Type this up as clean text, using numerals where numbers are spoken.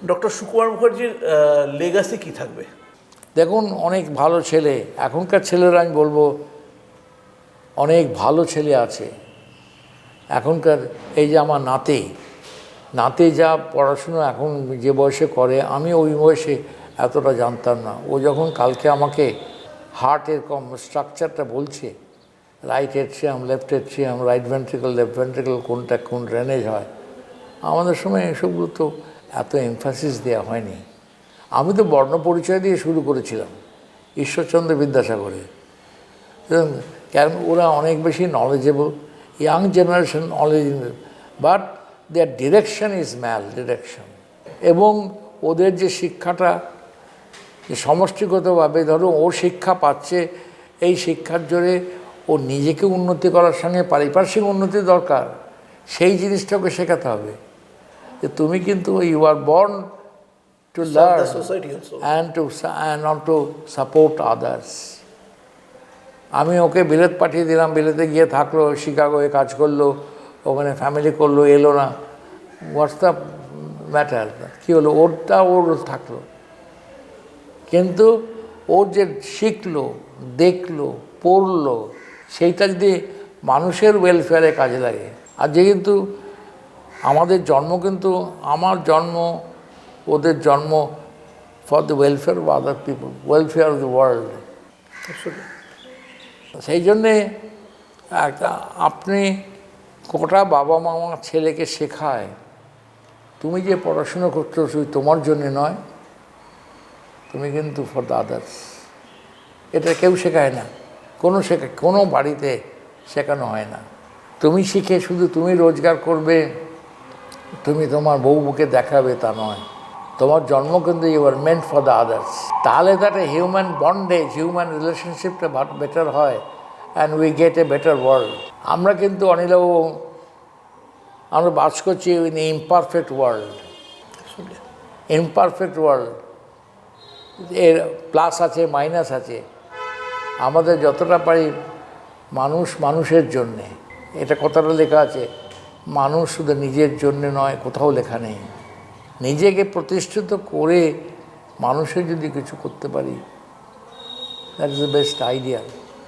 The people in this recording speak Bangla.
ডক্টর সুকুমার মুখার্জির লেগাসি কি থাকবে? দেখুন, অনেক ভালো ছেলে, এখনকার ছেলেরা আমি বলবো অনেক ভালো ছেলে আছে এখনকার। এই যে আমার নাতে যা পড়াশুনো এখন যে বয়সে করে, আমি ওই বয়সে এতটা জানতাম না। ও যখন কালকে আমাকে হার্টের স্ট্রাকচারটা বলছে, right atrium, left atrium, right ventricle, left ventricle কোনটা কোন ড্রেনেজ হয়, আমাদের সময় এসবগুলো তো এত এমফাসিস দেওয়া হয়নি। আমি তো বর্ণ পরিচয় দিয়ে শুরু করেছিলাম, ঈশ্বরচন্দ্র বিদ্যাসাগরে। কারণ ওরা অনেক বেশি knowledgeable, young generation knowledge, but their direction is mal direction. এবং ওদের যে শিক্ষাটা যে সমষ্টিগতভাবে, ধরো ও শিক্ষা পাচ্ছে, এই শিক্ষার জোরে ও নিজেকে উন্নতি করার সঙ্গে পারিপার্শ্বিক উন্নতি দরকার, সেই জিনিসটাকে শেখাতে হবে যে তুমি কিন্তু you are born to learn and not to support others. আমি ওকে বিলেত পাঠিয়ে দিলাম, বিলেতে গিয়ে থাকলো, শিকাগোয় কাজ করলো, ওখানে ফ্যামিলি করলো, এলো না। What's the matter? কী হলো? ওরটা ওর থাকলো, কিন্তু ওর যে শিখলো, দেখলো, পড়লো, সেইটা যদি মানুষের ওয়েলফেয়ারে কাজে লাগে। আর যে কিন্তু আমাদের জন্ম, কিন্তু আমার জন্ম, ওদের জন্ম for the welfare of other people, welfare of the world. সেই জন্যে আপনি কটা বাবা মা আমার ছেলেকে শেখায়, তুমি যে পড়াশুনো করছো শুধু তোমার জন্যে নয়, তুমি কিন্তু ফর দ্য আদার্স। এটা কেউ শেখায় না, কোনো বাড়িতে শেখানো হয় না। তুমি শিখে শুধু তুমি রোজগার করবে, তুমি তোমার বউকে দেখাবে, তা নয়। তোমার জন্ম কিন্তু you are meant for the others. তাহলে তাতে হিউম্যান বন্ডেজ, হিউম্যান রিলেশনশিপটা বেটার হয়, and we get a better world. আমরা কিন্তু অনিলবাবু, আমরা বাস করছি in imperfect world. Imperfect world, এর প্লাস আছে, মাইনাস আছে। আমাদের যতটা পারি মানুষ মানুষের জন্যে, এটা কথাটা লেখা আছে, মানুষ শুধু নিজের জন্যে নয়, কোথাও লেখা নেই। নিজেকে প্রতিষ্ঠিত করে মানুষের যদি কিছু করতে পারি, that is the best idea.